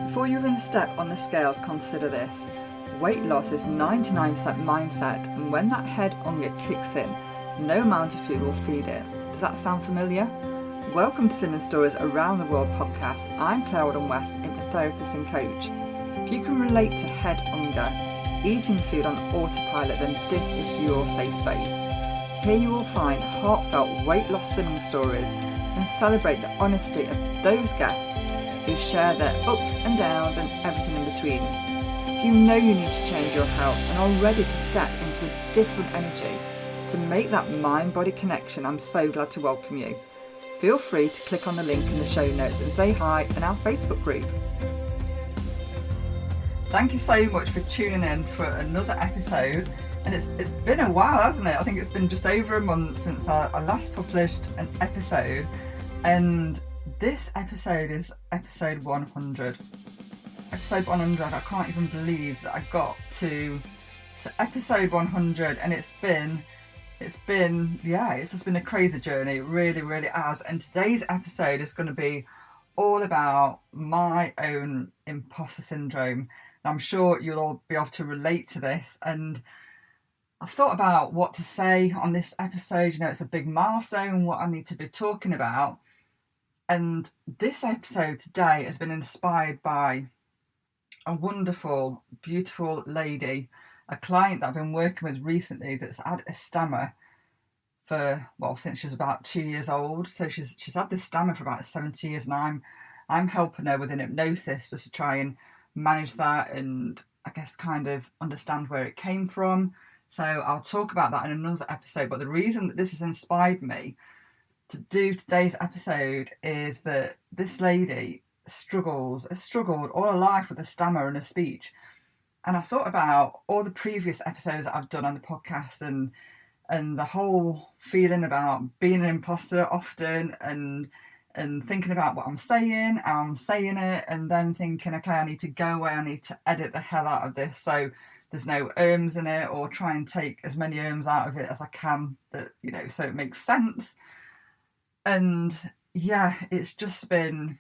Before you even step on the scales, consider this. Weight loss is 99% mindset, and when that head hunger kicks in, no amount of food will feed it. Does that sound familiar? Welcome to Slimming Stories Around the World podcast. I'm Claire West, hypnotherapist and coach. If you can relate to head hunger, eating food on autopilot, then this is your safe space. Here you will find heartfelt weight loss slimming stories and celebrate the honesty of those guests who share their ups and downs and everything in between. If you know you need to change your health and are ready to step into a different energy to make that mind-body connection, I'm so glad to welcome you. Feel free to click on the link in the show notes and say hi in our Facebook group. Thank you so much for tuning in for another episode. And it's been a while, hasn't it? I think it's been just over a month since I last published an episode. And this episode is episode 100. Episode 100, I can't even believe that I got to episode 100, and it's just been a crazy journey. It really, really has. And today's episode is going to be all about my own imposter syndrome. And I'm sure you'll all be able to relate to this. And I've thought about what to say on this episode. You know, it's a big milestone, what I need to be talking about. And this episode today has been inspired by a wonderful, beautiful lady, a client that I've been working with recently that's had a stammer since she's about 2 years old. So she's had this stammer for about 70 years, and I'm helping her with an hypnosis just to try and manage that and I guess kind of understand where it came from. So I'll talk about that in another episode. But the reason that this has inspired me to do today's episode is that this lady has struggled all her life with a stammer and a speech. And I thought about all the previous episodes that I've done on the podcast and the whole feeling about being an imposter often and thinking about what I'm saying, how I'm saying it, and then thinking, okay, I need to go away, I need to edit the hell out of this so there's no erms in it, or try and take as many erms out of it as I can, that, you know, so it makes sense. And yeah, it's just been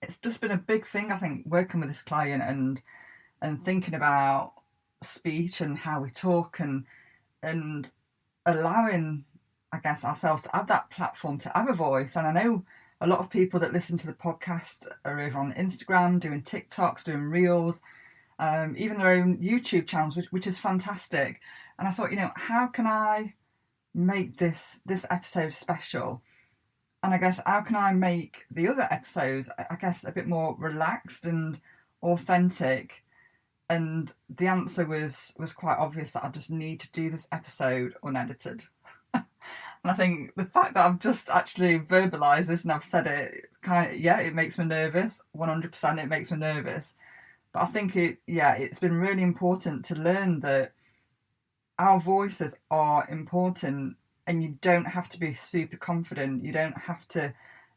a big thing, I think, working with this client and thinking about speech and how we talk and allowing, I guess, ourselves to have that platform to have a voice. And I know a lot of people that listen to the podcast are over on Instagram, doing TikToks, doing Reels, even their own YouTube channels, which is fantastic. And I thought, you know, how can I make this episode special? And I guess, how can I make the other episodes, I guess, a bit more relaxed and authentic? And the answer was quite obvious, that I just need to do this episode unedited. And I think the fact that I've just actually verbalised this and I've said it, it makes me nervous. 100% it makes me nervous. But I think it's been really important to learn that our voices are important, and you don't have to be super confident. You don't have to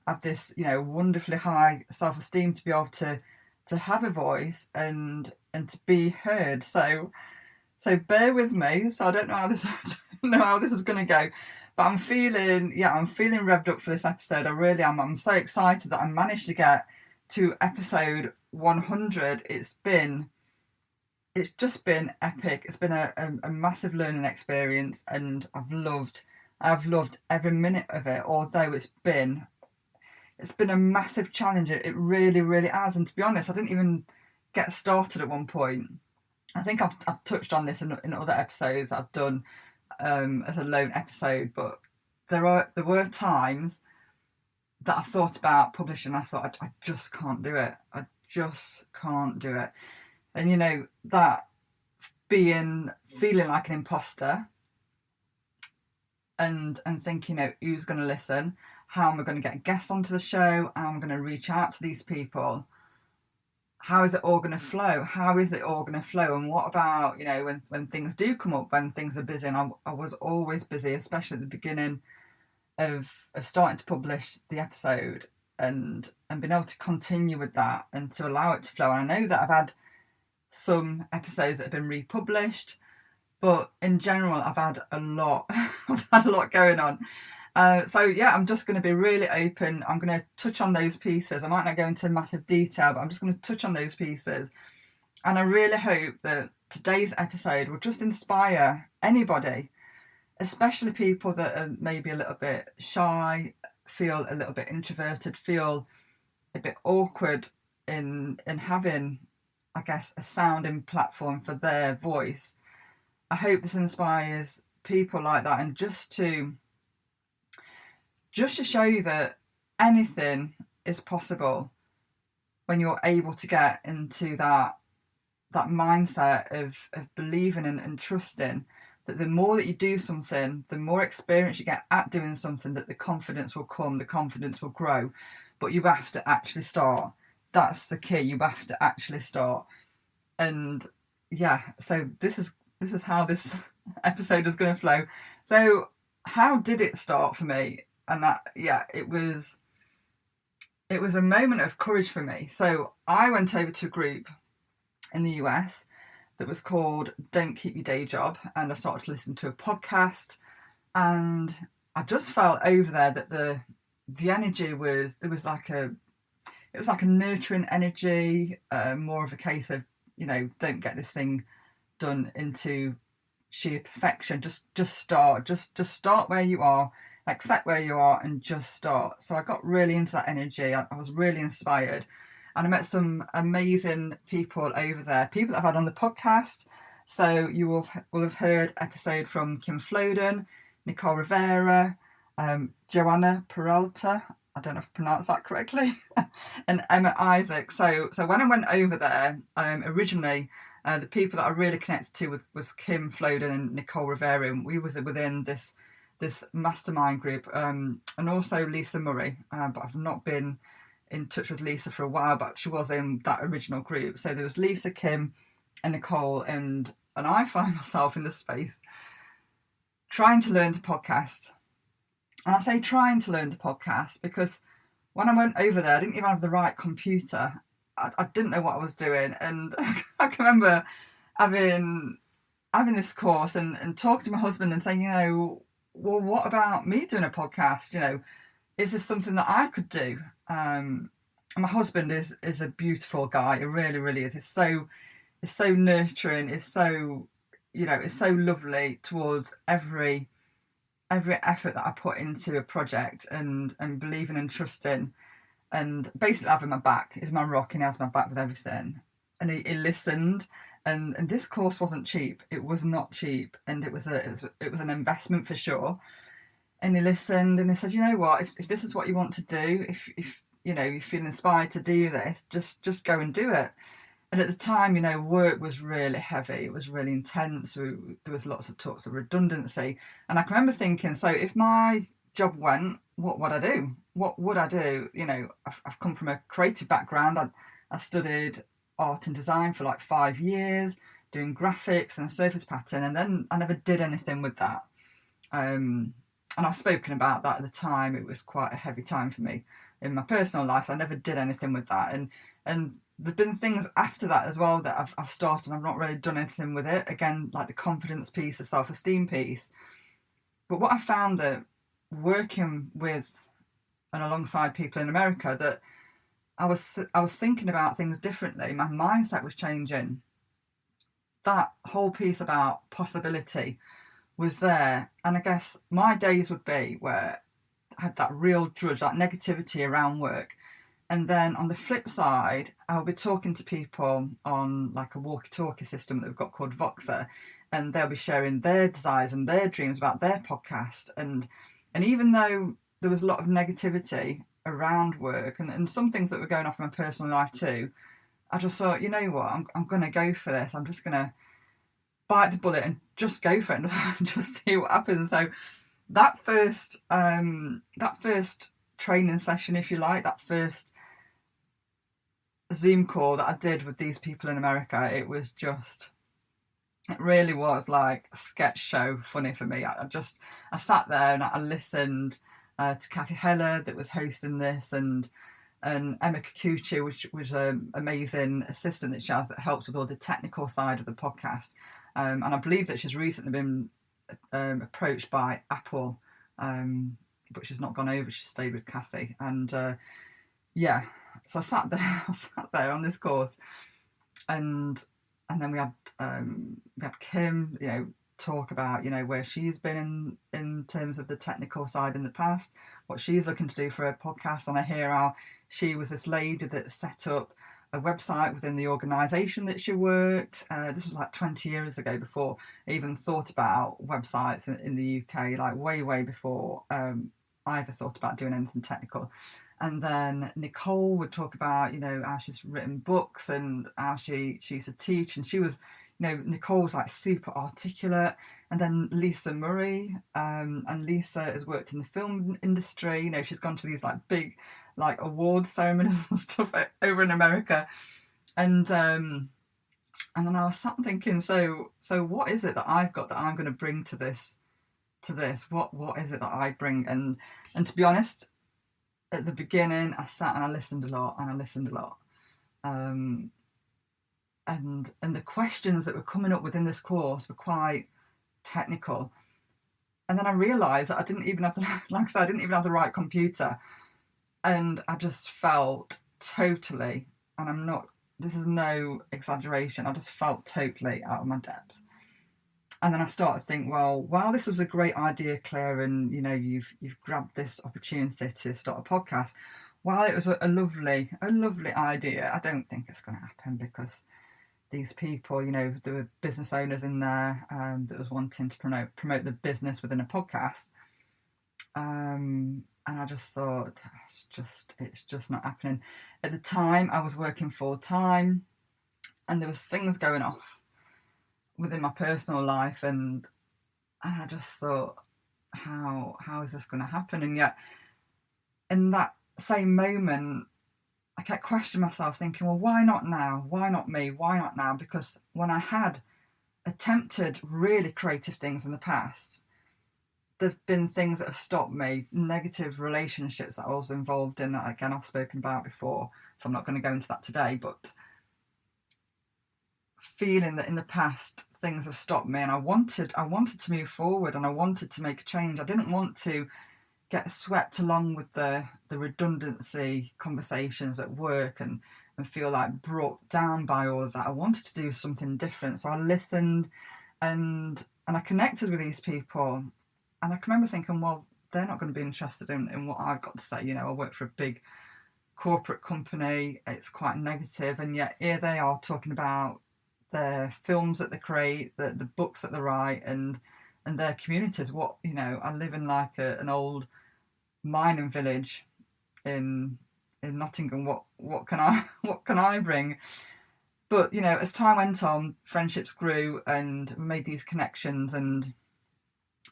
have this, you know, wonderfully high self-esteem to be able to have a voice and to be heard. So bear with me. So I don't know how this is going to go, but I'm feeling revved up for this episode. I really am. I'm so excited that I managed to get to episode 100. It's just been epic. It's been a massive learning experience, and I've loved every minute of it. Although it's been a massive challenge. It really, really has. And to be honest, I didn't even get started at one point. I think I've touched on this in other episodes I've done as a lone episode, but there were times that I thought about publishing. I thought, I just can't do it. I just can't do it. And, you know, that feeling like an imposter and thinking, you know, who's going to listen? How am I going to get guests onto the show? How am I going to reach out to these people? How is it all going to flow? And what about, you know, when things do come up, when things are busy? And I was always busy, especially at the beginning of starting to publish the episode and being able to continue with that and to allow it to flow. And I know that I've had some episodes that have been republished, but in general I've had a lot going on, So yeah, I'm just going to be really open. I'm going to touch on those pieces. I might not go into massive detail, but I'm just going to touch on those pieces. And I really hope that today's episode will just inspire anybody, especially people that are maybe a little bit shy, feel a little bit introverted, feel a bit awkward in having, I guess, a sounding platform for their voice. I hope this inspires people like that, and just to show you that anything is possible when you're able to get into that mindset of believing and trusting that the more that you do something, the more experience you get at doing something, that the confidence will come, the confidence will grow. But you have to actually start. That's the key. You have to actually start. And yeah, so this is how this episode is going to flow. So how did it start for me? And that, yeah, it was a moment of courage for me. So I went over to a group in the US that was called Don't Keep Your Day Job, and I started to listen to a podcast, and I just felt over there that the energy was, it was like a nurturing energy, more of a case of, don't get this thing done into sheer perfection. Just start. Just start where you are, accept where you are, and just start. So I got really into that energy. I was really inspired. And I met some amazing people over there, people that I've had on the podcast. So you will have heard episode from Kim Floden, Nicole Rivera, Joanna Peralta, I don't know if I pronounced that correctly, and Emma Isaac. So when I went over there, originally, the people that I really connected to was Kim Floden and Nicole Rivera. And we was within this mastermind group, and also Lisa Murray, but I've not been in touch with Lisa for a while, but she was in that original group. So there was Lisa, Kim, and Nicole, and I find myself in this space trying to learn to podcast. And I say trying to learn to podcast because when I went over there, I didn't even have the right computer. I didn't know what I was doing, and I can remember having this course and talking to my husband and saying, well, what about me doing a podcast? Is this something that I could do? My husband is a beautiful guy. It really, really is. It's so nurturing. It's so, it's so lovely towards every effort that I put into a project, and believing and trusting, and basically having my back is my rock, and he has my back with everything. And he listened, and this course wasn't cheap. It was not cheap, and it was an investment for sure. And he listened, and he said, you know what, if this is what you want to do, if you feel inspired to do this, just go and do it. And at the time, work was really heavy. It was really intense. There was lots of talks of redundancy. And I can remember thinking, so if my job went, what would I do? What would I do? I've come from a creative background. I studied art and design for like 5 years, doing graphics and surface pattern. And then I never did anything with that. And I've spoken about that at the time. It was quite a heavy time for me in my personal life. So I never did anything with that. And there've been things after that as well that I've started. I've not really done anything with it. Again, like the confidence piece, the self-esteem piece. But what I found that working with and alongside people in America, that I was thinking about things differently. My mindset was changing. That whole piece about possibility was there. And I guess my days would be where I had that real drudge, that negativity around work. And then on the flip side, I'll be talking to people on like a walkie-talkie system that we've got called Voxer, and they'll be sharing their desires and their dreams about their podcast. And even though there was a lot of negativity around work and some things that were going off in my personal life too, I just thought, you know what, I'm going to go for this. I'm just going to bite the bullet and just go for it and just see what happens. So that first training session, if you like, that first Zoom call that I did with these people in America, it really was like a sketch show funny for me. I sat there and I listened to Kathy Heller that was hosting this, and Emma Kikuchi, which was an amazing assistant that she has that helps with all the technical side of the podcast. And I believe that she's recently been approached by Apple but she's not gone over. She's stayed with Cassie, and yeah. So I sat there on this course, and then we had Kim, talk about where she's been in terms of the technical side in the past, what she's looking to do for her podcast, and I hear how she was this lady that set up a website within the organisation that she worked. This was like 20 years ago, before I even thought about websites in the UK, like way before I ever thought about doing anything technical. And then Nicole would talk about, how she's written books and how she used to teach. And she was, Nicole was like super articulate. And then Lisa Murray, and Lisa has worked in the film industry. She's gone to these like big like award ceremonies and stuff over in America. And then I was sat thinking, so what is it that I've got that I'm going to bring to this? What is it that I bring? And to be honest, at the beginning, I sat and I listened a lot, and the questions that were coming up within this course were quite technical. And then I realised that I didn't even have the right computer, and I just felt totally, and this is no exaggeration, I just felt totally out of my depth. And then I started to think, well, wow, this was a great idea, Claire, and you've grabbed this opportunity to start a podcast. While it was a lovely idea, I don't think it's going to happen, because these people, there were business owners in there that was wanting to promote the business within a podcast, and I just thought it's just not happening. At the time, I was working full time, and there was things going off within my personal life, and I just thought, how is this going to happen? And yet in that same moment, I kept questioning myself, thinking, well, why not now? Why not me? Why not now? Because when I had attempted really creative things in the past, there've been things that have stopped me, negative relationships that I was involved in that, again, I've spoken about before, so I'm not going to go into that today, but feeling that in the past things have stopped me, and I wanted to move forward, and I wanted to make a change. I didn't want to get swept along with the redundancy conversations at work and feel like brought down by all of that. I wanted to do something different, so I listened and I connected with these people, and I can remember thinking, well, they're not going to be interested in what I've got to say. I work for a big corporate company, it's quite negative, and yet here they are talking about their films that they create, the books that they write, and their communities. What I live in like an old mining village in Nottingham. What can I bring? But as time went on, friendships grew, and we made these connections, and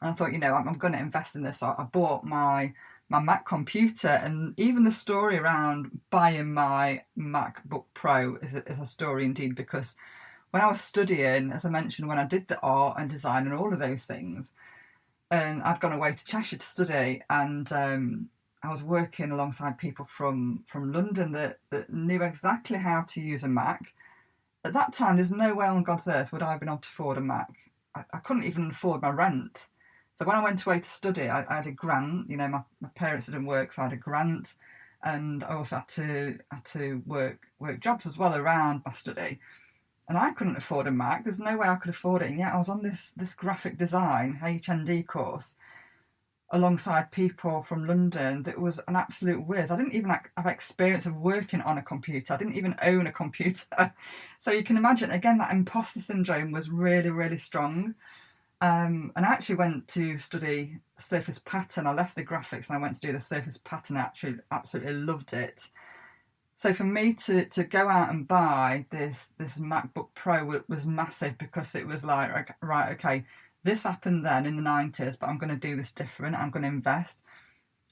I thought, I'm going to invest in this. So I bought my Mac computer, and even the story around buying my MacBook Pro is a story indeed, because when I was studying, as I mentioned, when I did the art and design and all of those things, and I'd gone away to Cheshire to study, and I was working alongside people from London that knew exactly how to use a Mac. At that time, there's no way on God's earth would I have been able to afford a Mac. I couldn't even afford my rent. So when I went away to study, I had a grant. My parents didn't work, so I had a grant, and I also had to work jobs as well around my study. And I couldn't afford a Mac. There's no way I could afford it. And yet I was on this graphic design HND course alongside people from London that was an absolute whiz. I didn't even have experience of working on a computer. I didn't even own a computer. So you can imagine, again, that imposter syndrome was really, really strong. And I actually went to study surface pattern. I left the graphics and I went to do the surface pattern. I actually absolutely loved it. So for me to go out and buy this MacBook Pro was massive, because it was like, right, okay, this happened then in the 90s, but I'm going to do this different. I'm going to invest.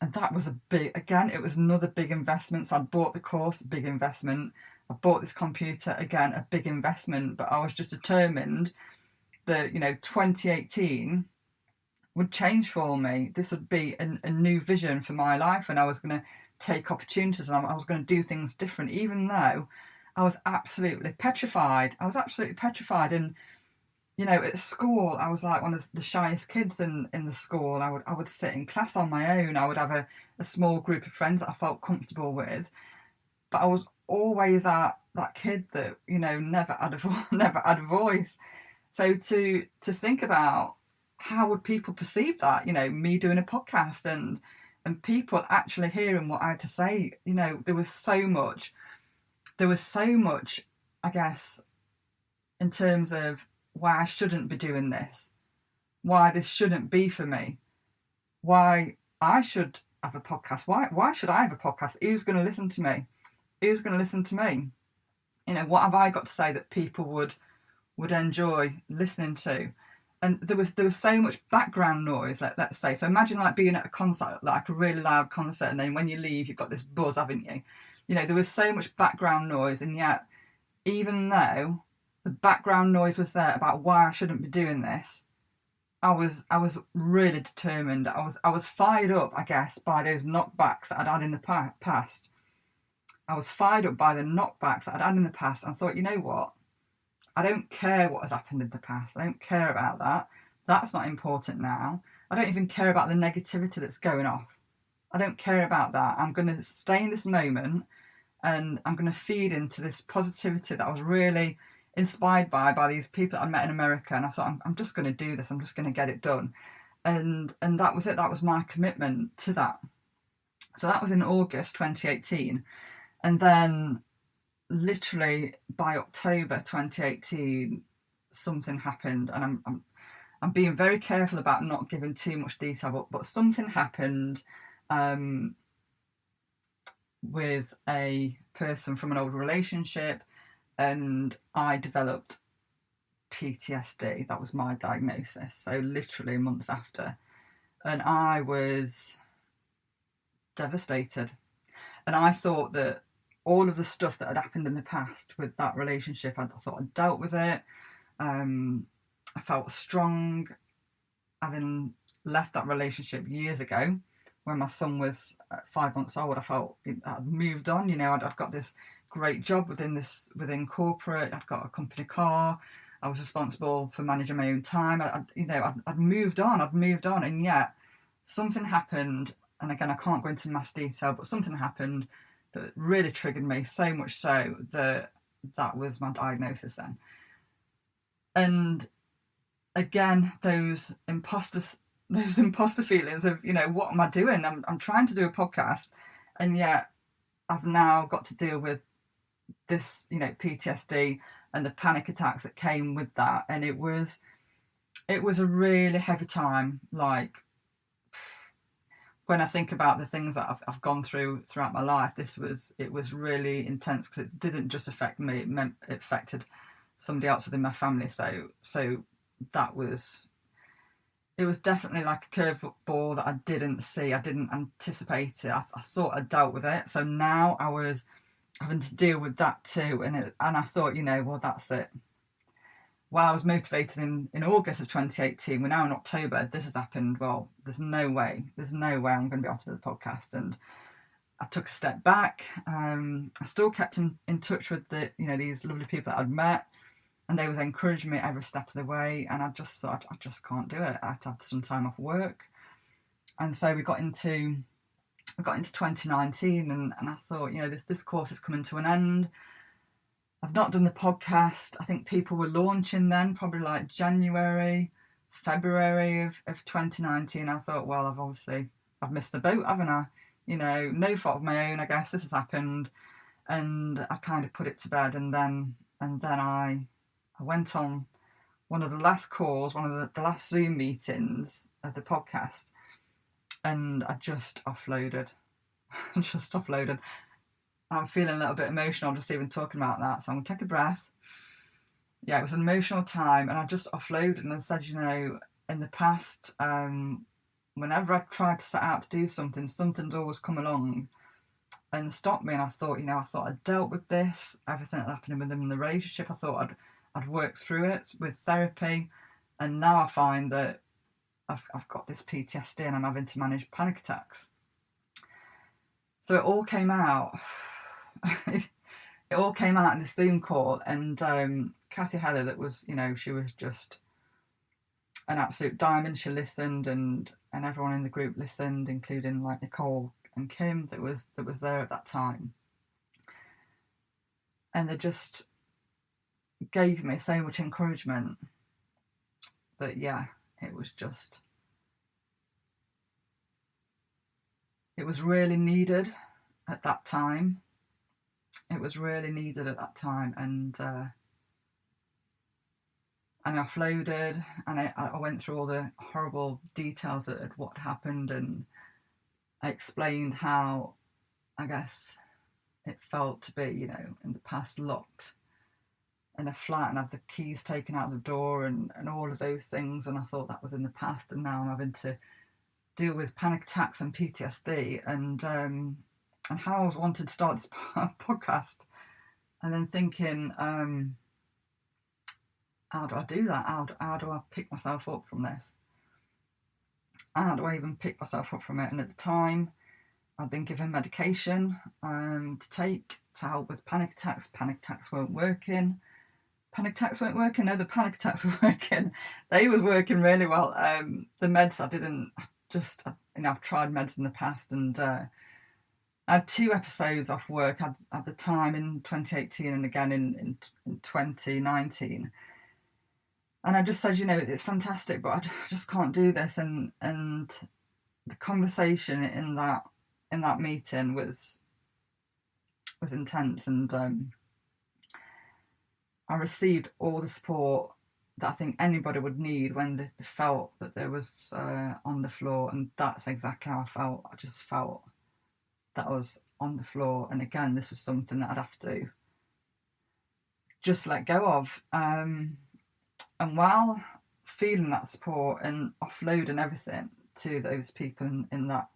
And that was it was another big investment. So I bought the course, a big investment. I bought this computer, again, a big investment. But I was just determined that, 2018 would change for me. This would be a new vision for my life, and I was going to take opportunities, and I was going to do things different, even though I was absolutely petrified. And you know, at school, I was like one of the shyest kids in the school. I would sit in class on my own. I would have a small group of friends that I felt comfortable with, but I was always that kid that, you know, never had a never had a voice. So to think about how would people perceive that, you know, me doing a podcast and people actually hearing what I had to say, you know, there was so much, I guess, in terms of why I shouldn't be doing this, why this shouldn't be for me, why I should have a podcast. Why should I have a podcast? Who's going to listen to me? Who's going to listen to me? You know, what have I got to say that people would enjoy listening to? And there was so much background noise, let's say. So imagine like being at a concert, like a really loud concert, and then when you leave, you've got this buzz, haven't you? You know, there was so much background noise, and yet, even though the background noise was there about why I shouldn't be doing this, I was really determined. I was fired up, I guess, by those knockbacks that I'd had in the past. I was fired up by the knockbacks that I'd had in the past, and I thought, you know what? I don't care what has happened in the past. I don't care about that. That's not important now. I don't even care about the negativity that's going off. I don't care about that. I'm going to stay in this moment, and I'm going to feed into this positivity that I was really inspired by these people that I met in America. And I thought, I'm just going to do this. I'm just going to get it done. And that was it. That was my commitment to that. So that was in August 2018. And then literally by October 2018, something happened, and I'm being very careful about not giving too much detail, but something happened with a person from an old relationship, and I developed PTSD. That was my diagnosis. So literally months after, and I was devastated, and I thought that all of the stuff that had happened in the past with that relationship, I thought I'd dealt with it. I felt strong, having left that relationship years ago when my son was 5 months old. I felt I'd moved on. You know, I'd got this great job within corporate. I'd got a company car. I was responsible for managing my own time. I'd moved on. And yet something happened. And again, I can't go into mass detail, but something happened that really triggered me, so much so that was my diagnosis then. And again, those imposter feelings of, you know, what am I doing? I'm trying to do a podcast, and yet I've now got to deal with this, you know, PTSD and the panic attacks that came with that. And it was a really heavy time. Like, when I think about the things that I've gone through throughout my life, it was really intense, because it didn't just affect me; it affected somebody else within my family. So it was definitely like a curveball that I didn't see. I didn't anticipate it. I thought I'd dealt with it. So now I was having to deal with that too, and I thought, you know, well, that's it. While I was motivated in August of 2018, we're now in October, this has happened. Well, there's no way I'm going to be able to do the podcast. And I took a step back. I still kept in touch with these lovely people that I'd met, and they were encouraging me every step of the way. And I just thought, I just can't do it. I had to have some time off work. And so we got into 2019, and I thought, you know, this course is coming to an end. I've not done the podcast. I think people were launching then, probably like January, February of 2019. I thought, well, I've missed the boat, haven't I? You know, no fault of my own, I guess. This has happened, and I kind of put it to bed. And then I went on one of the last calls, one of the last Zoom meetings of the podcast, and I just offloaded. I'm feeling a little bit emotional just even talking about that, so I'm going to take a breath. Yeah, it was an emotional time, and I just offloaded and said, you know, in the past, whenever I've tried to set out to do something, something's always come along and stopped me. And I thought I'd dealt with this, everything that happened with them in the relationship. I thought I'd worked through it with therapy, and now I find that I've got this PTSD and I'm having to manage panic attacks. So it all came out. It all came out in the Zoom call, and Kathy Heller, that was, you know, she was just an absolute diamond. She listened, and everyone in the group listened, including like Nicole and Kim that was there at that time. And they just gave me so much encouragement that, yeah, it was really needed at that time. It was really needed at that time, and I offloaded, and I went through all the horrible details of what happened, and I explained how, I guess, it felt to be, you know, in the past locked in a flat and have the keys taken out of the door, and all of those things. And I thought that was in the past, and now I'm having to deal with panic attacks and PTSD, and how I was wanting to start this podcast, and then thinking, how do I do that? How do I pick myself up from this? How do I even pick myself up from it? And at the time, I'd been given medication to take to help with panic attacks. Panic attacks weren't working. Panic attacks weren't working. No, the panic attacks were working. They was working really well. The meds I didn't. I've tried meds in the past, and I had 2 episodes off work at the time in 2018 and again in 2019. And I just said, you know, it's fantastic, but I just can't do this. And the conversation in that meeting was intense, and I received all the support that I think anybody would need when they felt that there was on the floor, and that's exactly how I felt. I just felt that I was on the floor, and again, this was something that I'd have to just let go of. And while feeling that support and offloading everything to those people in that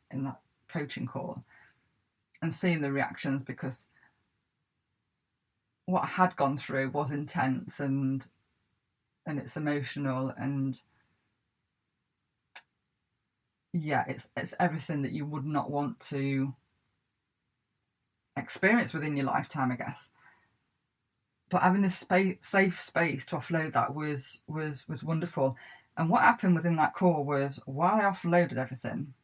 coaching call, and seeing the reactions, because what I had gone through was intense, and it's emotional, and yeah, it's everything that you would not want to experience within your lifetime, I guess. But having this safe space to offload that was wonderful. And what happened within that call was, while I offloaded everything,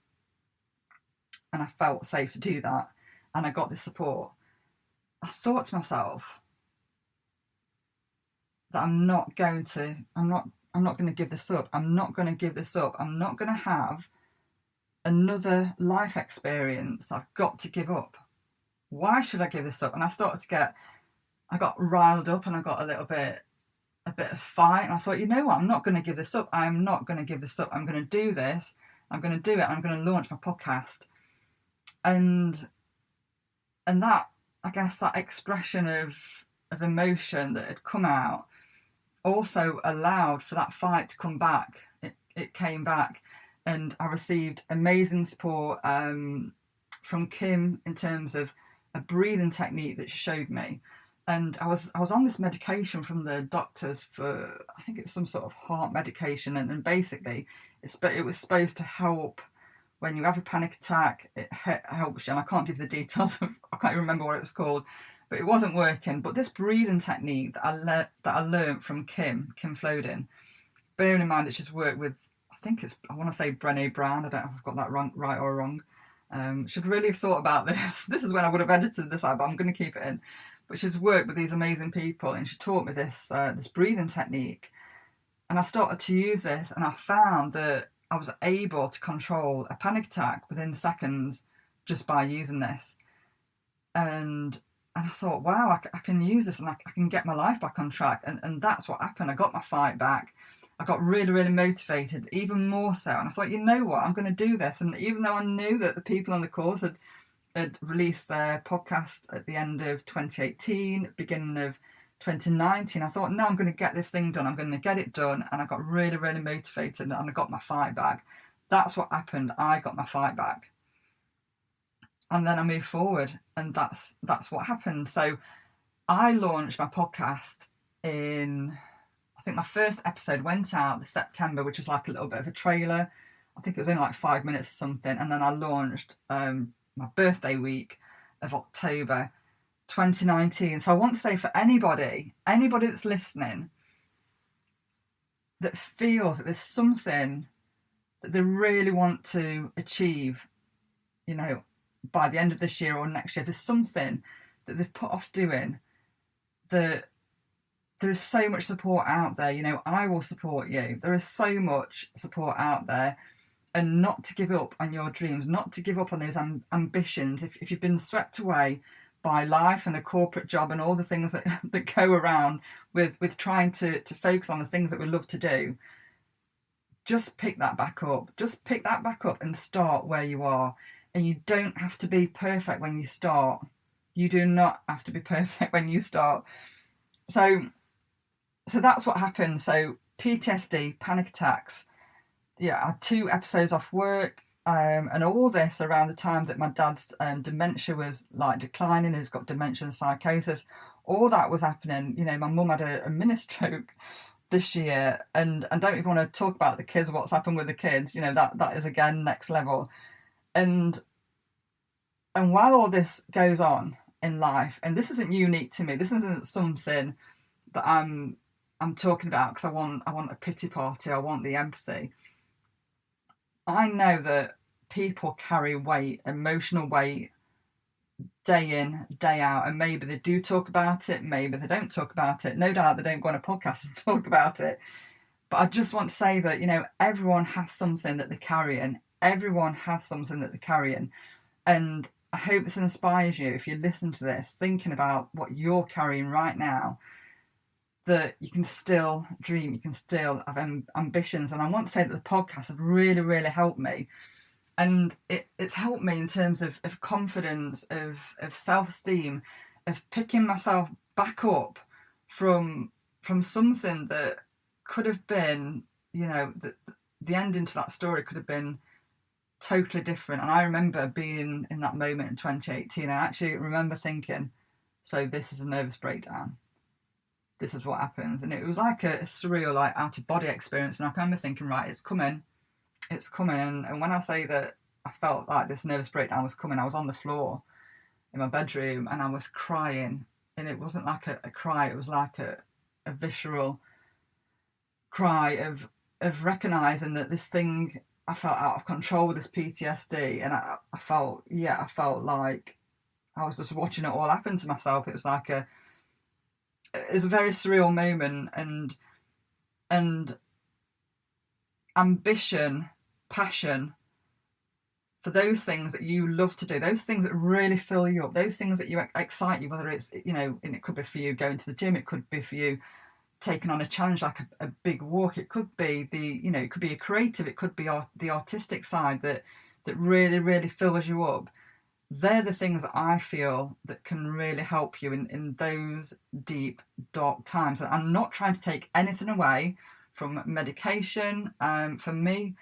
and I felt safe to do that, and I got this support, I thought to myself that I'm not going to give this up. I'm not going to give this up. I'm not going to have another life experience I've got to give up. Why should I give this up? And I got riled up, and I got a bit of fight, and I thought, you know what, I'm not going to give this up. I'm not going to give this up. I'm going to do this. I'm going to do it. I'm going to launch my podcast. And that, I guess, that expression of emotion that had come out also allowed for that fight to come back. It came back, and I received amazing support from Kim in terms of a breathing technique that she showed me. And I was on this medication from the doctors for, I think it was some sort of heart medication, and basically it was supposed to help when you have a panic attack. It helps you, and I can't give the details of, I can't even remember what it was called, but it wasn't working. But this breathing technique that I learned from Kim Flodin, bearing in mind that she's worked with, I want to say Brené Brown. I don't know if I've got that right or wrong. Should really have thought about this. This is when I would have edited this out, but I'm going to keep it in. But she's worked with these amazing people, and she taught me this breathing technique. And I started to use this, and I found that I was able to control a panic attack within seconds just by using this. And I thought, wow, I can use this, and I can get my life back on track. And that's what happened. I got my fight back. I got really, really motivated, even more so. And I thought, you know what, I'm going to do this. And even though I knew that the people on the course had released their podcast at the end of 2018, beginning of 2019, I thought, no, I'm going to get this thing done. I'm going to get it done. And I got really, really motivated, and I got my fight back. That's what happened. I got my fight back. And then I moved forward, and that's what happened. So I launched my podcast in, I think my first episode went out this September, which was like a little bit of a trailer. I think it was only like 5 minutes or something. And then I launched my birthday week of October 2019. So I want to say, for anybody that's listening, that feels that there's something that they really want to achieve, you know, by the end of this year or next year. There's something that they've put off doing, that there is so much support out there. You know, I will support you. There is so much support out there. And not to give up on your dreams, not to give up on those ambitions. If you've been swept away by life and a corporate job and all the things that, that go around with trying to focus on the things that we love to do, just pick that back up. Just pick that back up and start where you are. And you don't have to be perfect when you start. You do not have to be perfect when you start. So that's what happened. So PTSD, panic attacks. Yeah, I had 2 episodes off work, and all this around the time that my dad's dementia was like declining. He's got dementia and psychosis. All that was happening. You know, my mum had a mini stroke this year, and I don't even want to talk about the kids, what's happened with the kids. You know, that is again next level. And while all this goes on in life, and this isn't unique to me, this isn't something that I'm talking about because I want a pity party, I want the empathy. I know that people carry weight, emotional weight, day in, day out, and maybe they do talk about it, maybe they don't talk about it. No doubt they don't go on a podcast and talk about it. But I just want to say that, you know, everyone has something that they're carrying. Everyone has something that they're carrying. And I hope this inspires you, if you listen to this, thinking about what you're carrying right now, that you can still dream, you can still have ambitions. And I want to say that the podcast has really, really helped me. And it's helped me in terms of confidence, of self-esteem, of picking myself back up from something that could have been, you know, the ending to that story could have been totally different. And I remember being in that moment in 2018. I actually remember thinking, so this is a nervous breakdown. This is what happens. And it was like a surreal, like out of body experience. And I remember thinking, right, it's coming. And when I say that I felt like this nervous breakdown was coming, I was on the floor in my bedroom and I was crying. And it wasn't like a cry, it was like a visceral cry of recognising that this thing, I felt out of control with this PTSD. And I felt like I was just watching it all happen to myself. It was like it was a very surreal moment, and ambition, passion for those things that you love to do, those things that really fill you up, those things that you excite you, whether it's, you know, and it could be for you going to the gym, it could be for you taking on a challenge like a big walk, it could be it could be a creative, it could be the artistic side that really, really fills you up. They're the things that I feel that can really help you in those deep, dark times. And I'm not trying to take anything away from medication. For me,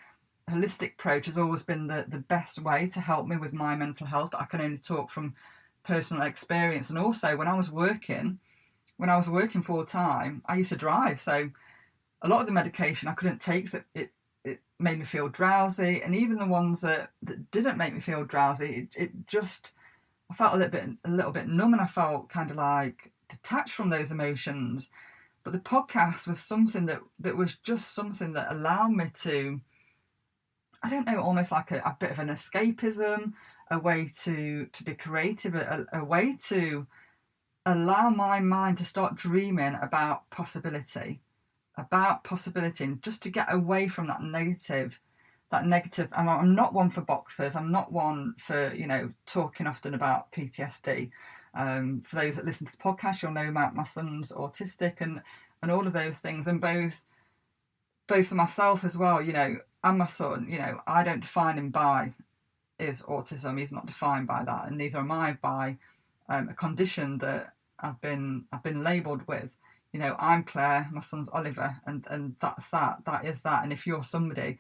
holistic approach has always been the best way to help me with my mental health, but I can only talk from personal experience. And also when I was working full time, I used to drive. So a lot of the medication I couldn't take, so it made me feel drowsy. And even the ones that didn't make me feel drowsy, it just, I felt a little bit numb, and I felt kind of like detached from those emotions. But the podcast was something that was just something that allowed me to, I don't know, almost like a bit of an escapism, a way to be creative, a way to allow my mind to start dreaming about possibility, and just to get away from that negative. And I'm not one for boxers. I'm not one for, you know, talking often about PTSD. For those that listen to the podcast, you'll know my son's autistic and all of those things. And both for myself as well, you know, and my son, you know, I don't define him by his autism. He's not defined by that, and neither am I by a condition that I've been labelled with. You know, I'm Claire, my son's Oliver, and that's that. That is that. And if you're somebody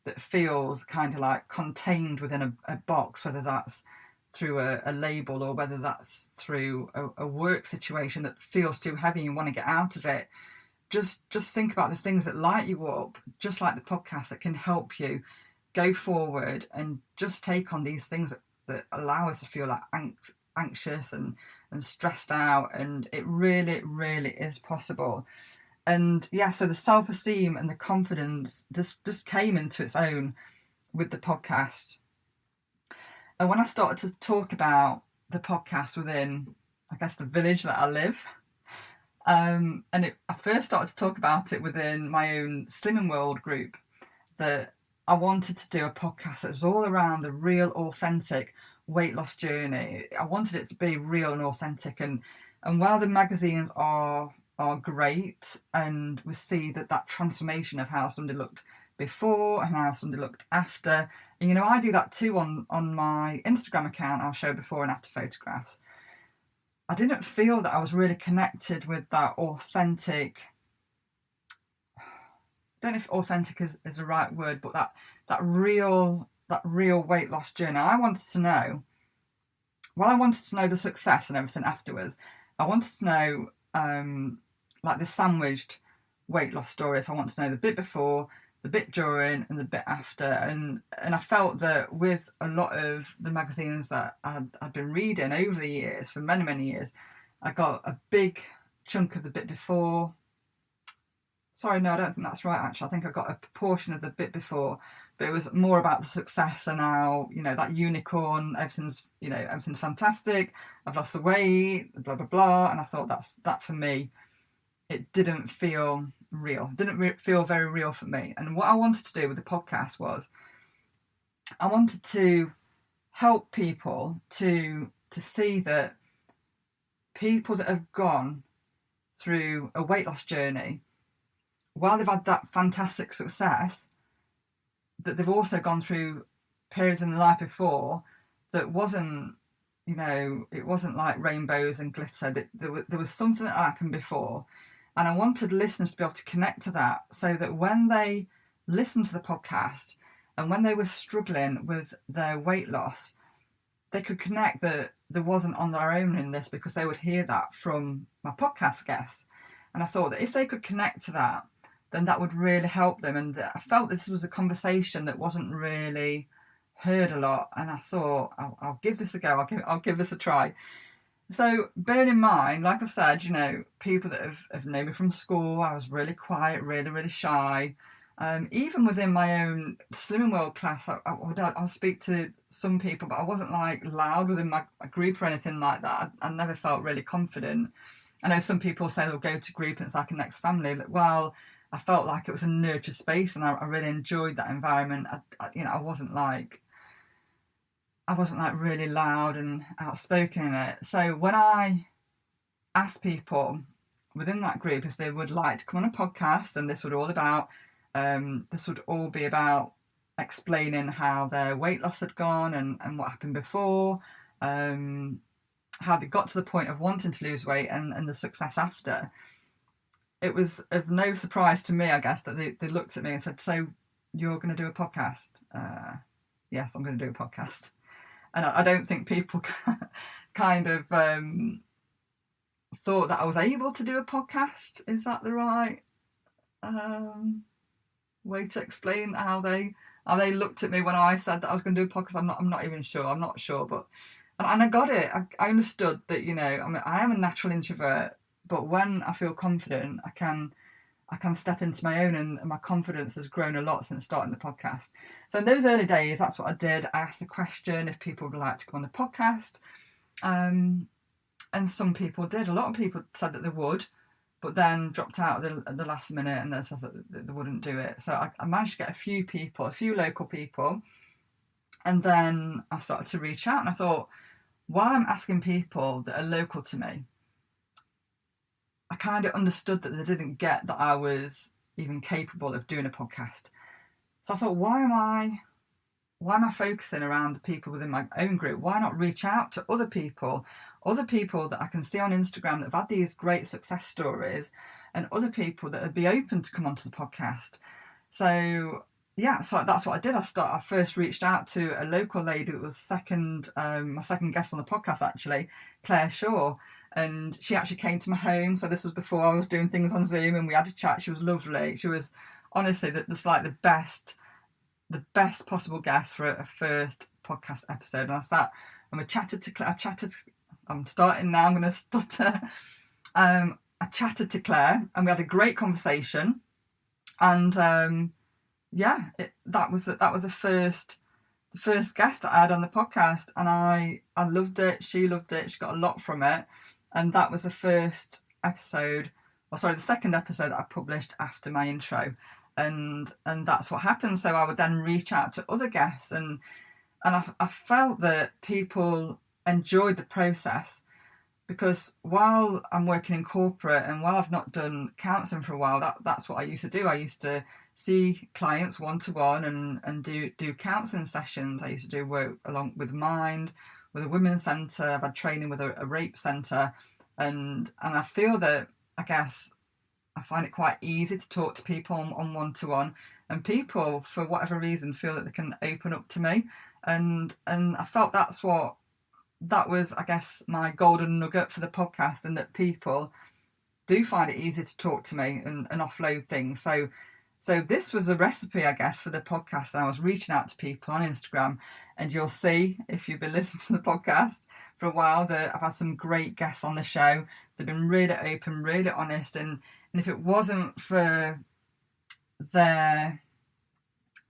that feels kind of like contained within a box, whether that's through a label or whether that's through a work situation that feels too heavy and you want to get out of it, just think about the things that light you up, just like the podcast, that can help you go forward and just take on these things that allow us to feel like anxious and stressed out. And it really, really is possible. And yeah, so the self-esteem and the confidence just came into its own with the podcast. And when I started to talk about the podcast within, I guess, the village that I live, I first started to talk about it within my own Slimming World group, that I wanted to do a podcast that was all around the real, authentic weight loss journey. I wanted it to be real and authentic, and while the magazines are great, and we see that transformation of how somebody looked before and how somebody looked after, and you know, I do that too on my Instagram account. I'll show before and after photographs. I didn't feel that I was really connected with that authentic, I don't know if authentic is the right word, but that real weight loss journey. I wanted to know, well, I wanted to know the success and everything afterwards. I wanted to know like the sandwiched weight loss stories. I wanted to know the bit before, the bit during, and the bit after. And I felt that with a lot of the magazines that I'd been reading over the years, for many, many years, I got a big chunk of the bit before. Sorry, no, I don't think that's right, actually. I think I got a proportion of the bit before, but it was more about the success and how, you know, that unicorn, everything's fantastic, I've lost the weight, blah, blah, blah. And I thought that for me, it didn't feel real. It didn't feel very real for me. And what I wanted to do with the podcast was, I wanted to help people to see that people that have gone through a weight loss journey, while they've had that fantastic success, that they've also gone through periods in their life before that wasn't, you know, it wasn't like rainbows and glitter. There was something that happened before. And I wanted listeners to be able to connect to that, so that when they listened to the podcast and when they were struggling with their weight loss, they could connect that there wasn't on their own in this, because they would hear that from my podcast guests. And I thought that if they could connect to that, then that would really help them. And I felt this was a conversation that wasn't really heard a lot. And I thought, I'll give this a go. I'll give this a try. So bear in mind, like I've said, you know, people that have known me from school, I was really quiet, really, really shy. Even within my own Slimming World class, I'll speak to some people, but I wasn't like loud within my group or anything like that. I never felt really confident. I know some people say they'll go to group and it's like a next family. Well, I felt like it was a nurture space, and I really enjoyed that environment. I wasn't like really loud and outspoken in it. So when I asked people within that group if they would like to come on a podcast, and this would all be about explaining how their weight loss had gone and what happened before, how they got to the point of wanting to lose weight and the success after. It was of no surprise to me, I guess, that they looked at me and said, "So you're going to do a podcast?" Yes, I'm going to do a podcast. And I don't think people kind of thought that I was able to do a podcast. Is that the right way to explain how they looked at me when I said that I was going to do a podcast? I'm not even sure. I'm not sure, but and I got it. I understood that, you know, I am a natural introvert, but when I feel confident, I can step into my own, and my confidence has grown a lot since starting the podcast. So in those early days, that's what I did. I asked the question if people would like to come on the podcast, and some people did. A lot of people said that they would, but then dropped out at the last minute and then said that they wouldn't do it. So I managed to get a few local people, and then I started to reach out, and I thought, while I'm asking people that are local to me, I kind of understood that they didn't get that I was even capable of doing a podcast. So I thought, why am I focusing around the people within my own group? Why not reach out to other people that I can see on Instagram that have had these great success stories, and other people that would be open to come onto the podcast? So yeah, so that's what I did. I first reached out to a local lady that was my second guest on the podcast, actually, Claire Shaw. And she actually came to my home. So this was before I was doing things on Zoom, and we had a chat. She was lovely. She was honestly the best possible guest for a first podcast episode. And I sat and we chatted to Claire. I'm starting now. I'm going to stutter. I I chatted to Claire and we had a great conversation. And that was the first guest that I had on the podcast, and I loved it. She loved it. She got a lot from it, and that was the first episode, the second episode that I published after my intro, and that's what happened. So I would then reach out to other guests, and I felt that people enjoyed the process, because while I'm working in corporate and while I've not done counselling for a while, that's what I used to do. I used to see clients one-to-one and do counselling sessions. I used to do work along with Mind, with a women's centre. I've had training with a rape centre, and I feel that, I guess, I find it quite easy to talk to people on one-to-one, and people, for whatever reason, feel that they can open up to me, and I felt that was, I guess, my golden nugget for the podcast, and that people do find it easy to talk to me and offload things. So this was a recipe, I guess, for the podcast. And I was reaching out to people on Instagram, and you'll see, if you've been listening to the podcast for a while, that I've had some great guests on the show. They've been really open, really honest, and if it wasn't for their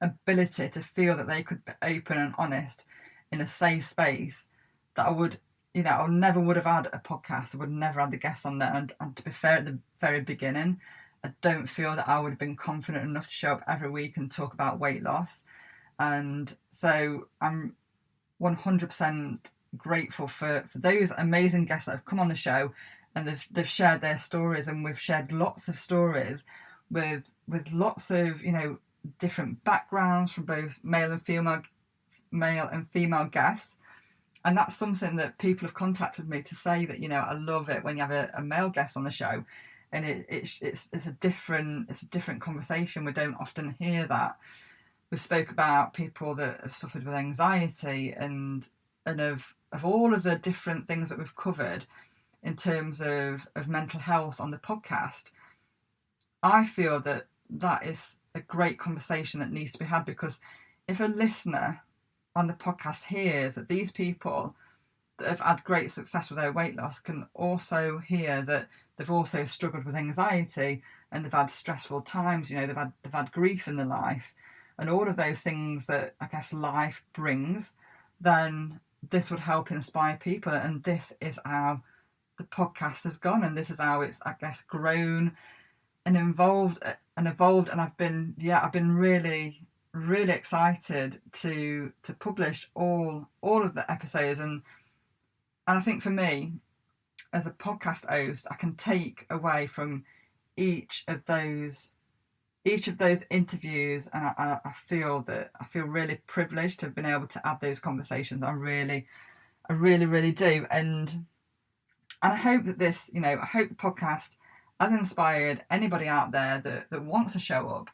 ability to feel that they could be open and honest in a safe space, that I never would have had a podcast. I would have never had the guests on there. And to be fair, at the very beginning, I don't feel that I would have been confident enough to show up every week and talk about weight loss. And so I'm 100% grateful for those amazing guests that have come on the show, and they've shared their stories, and we've shared lots of stories with lots of, different backgrounds from both male and female guests. And that's something that people have contacted me to say, that, I love it when you have a male guest on the show, and it's a different conversation. We don't often hear that. We've spoke about people that have suffered with anxiety and of all of the different things that we've covered in terms of mental health on the podcast. I feel that is a great conversation that needs to be had, because if a listener on the podcast hears that these people that have had great success with their weight loss can also hear that they've also struggled with anxiety, and they've had stressful times, they've had grief in their life, and all of those things that, I guess, life brings, then this would help inspire people. And this is how the podcast has gone, and this is how it's, I guess, grown and evolved. And I've been really excited to publish all of the episodes, and I think for me, as a podcast host, I can take away from each of those interviews, and I feel really privileged to have been able to have those conversations. I really do, and I hope that this, I hope the podcast has inspired anybody out there that wants to show up,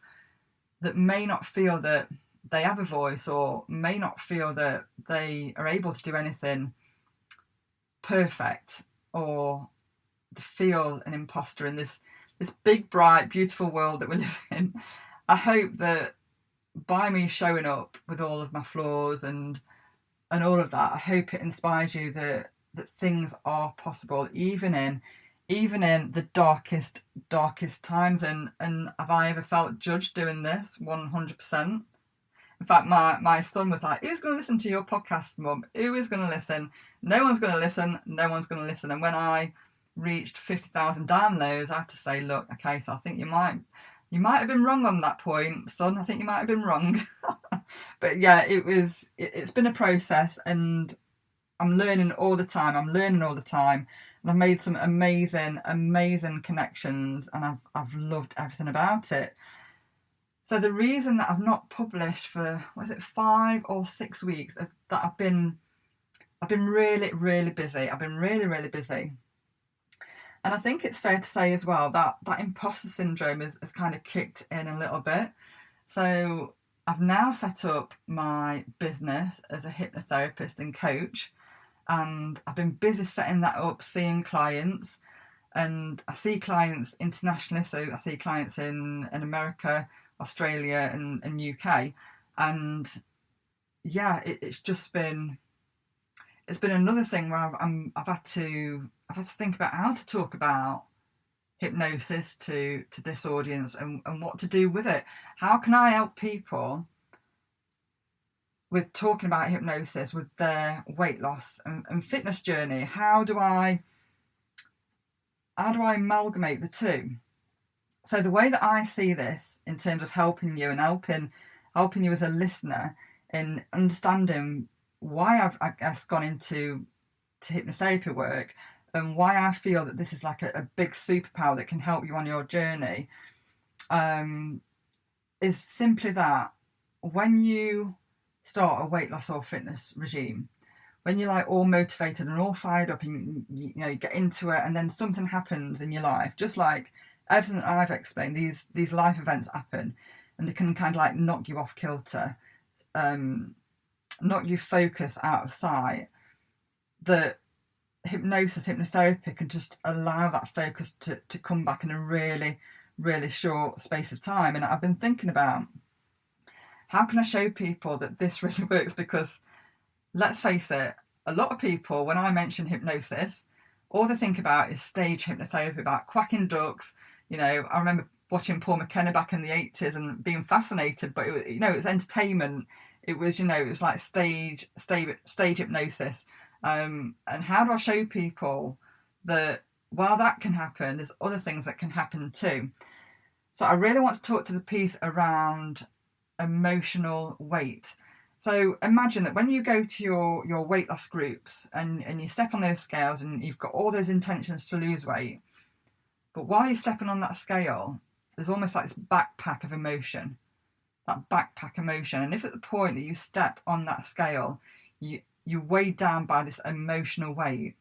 that may not feel that they have a voice, or may not feel that they are able to do anything perfect, or to feel an imposter in this big, bright, beautiful world that we live in. I hope that by me showing up with all of my flaws and all of that, I hope it inspires you that things are possible, even in the darkest times. And have I ever felt judged doing this? 100%. In fact, my son was like, "Who's going to listen to your podcast, Mum? Who is going to listen? No one's going to listen. No one's going to listen." And when I reached 50,000 downloads, I had to say, "Look, okay, so I think you might have been wrong on that point, son. I think you might have been wrong." But yeah, it's been a process, and I'm learning all the time. And I've made some amazing connections, and I've loved everything about it. So the reason that I've not published for, 5 or 6 weeks, that I've been really busy. I've been really busy. And I think it's fair to say as well that imposter syndrome has kind of kicked in a little bit. So I've now set up my business as a hypnotherapist and coach, and I've been busy setting that up, seeing clients, and I see clients internationally. So I see clients in America, Australia, and UK, and yeah, it's been another thing where I've had to think about how to talk about hypnosis to this audience and what to do with it. How can I help people with talking about hypnosis with their weight loss and fitness journey? How do I amalgamate the two? So the way that I see this in terms of helping you and helping you as a listener in understanding why I've, I guess, gone into hypnotherapy work and why I feel that this is like a big superpower that can help you on your journey, is simply that when you start a weight loss or fitness regime, when you're like all motivated and all fired up and you get into it, and then something happens in your life, just like everything that I've explained, these life events happen and they can kind of like knock you off kilter, knock your focus out of sight. That hypnotherapy can just allow that focus to come back in a really, really short space of time. And I've been thinking about how can I show people that this really works, because let's face it, a lot of people, when I mention hypnosis, all they think about is stage hypnotherapy, about quacking ducks. I remember watching Paul McKenna back in the 80s and being fascinated, but it was, it was entertainment. It was, it was like stage hypnosis. And how do I show people that while that can happen, there's other things that can happen too? So I really want to talk to the piece around emotional weight. So imagine that when you go to your weight loss groups and you step on those scales and you've got all those intentions to lose weight, but while you're stepping on that scale, there's almost like this backpack of emotion, And if at the point that you step on that scale, you're weighed down by this emotional weight,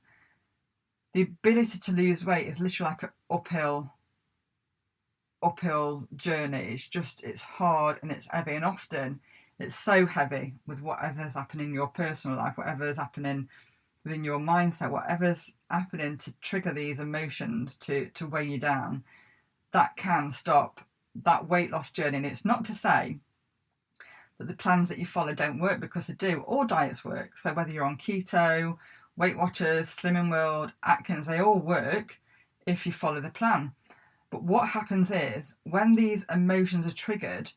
the ability to lose weight is literally like an uphill journey. It's hard and it's heavy, and often it's so heavy with whatever's happening in your personal life, whatever's happening within your mindset, whatever's happening to trigger these emotions to weigh you down, that can stop that weight loss journey. And it's not to say that the plans that you follow don't work, because they do. All diets work. So whether you're on keto, Weight Watchers, Slimming World, Atkins, they all work if you follow the plan. But what happens is when these emotions are triggered,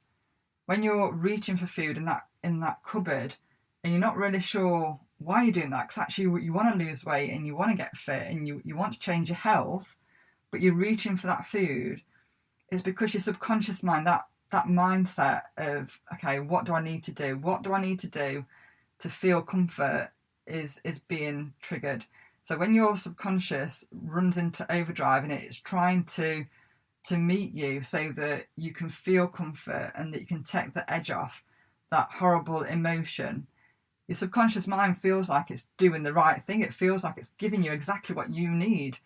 when you're reaching for food in that cupboard and you're not really sure why you're doing that, because actually you want to lose weight and you want to get fit and you want to change your health, but you're reaching for that food, is because your subconscious mind, that mindset of, okay, what do I need to do? What do I need to do to feel comfort is being triggered. So when your subconscious runs into overdrive and it's trying to meet you so that you can feel comfort and that you can take the edge off that horrible emotion, your subconscious mind feels like it's doing the right thing. It feels like it's giving you exactly what you need.